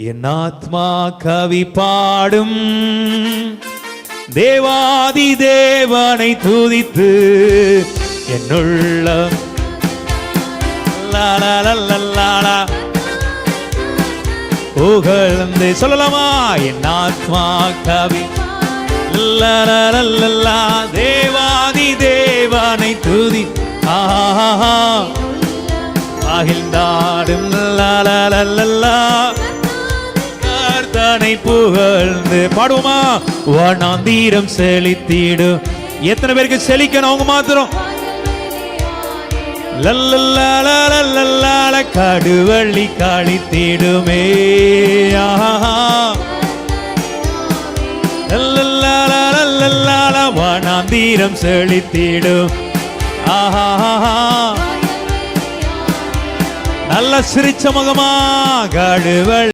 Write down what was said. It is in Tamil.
என் ஆத்மா கவி பாடும் தேவாதி தேவனை துதித்து என்னுள்ள புகழ்ந்து சொல்லலாமா? என் ஆத்மா கவி தேவாதி தேவனை துதி மகிழ்ந்தாடும் கர்த்தனை புகழ்ந்து பாடுவோமா? வனாந்தீரம் செழித்திடும். எத்தனை பேருக்கு செழிக்கணும்? அவங்க மாத்திரம் கடுவள்ளி காளித்திடுமே. வனாந்தீரம் செழித்திடும். நல்ல சிரிச்ச முகமா கடுவள்ளி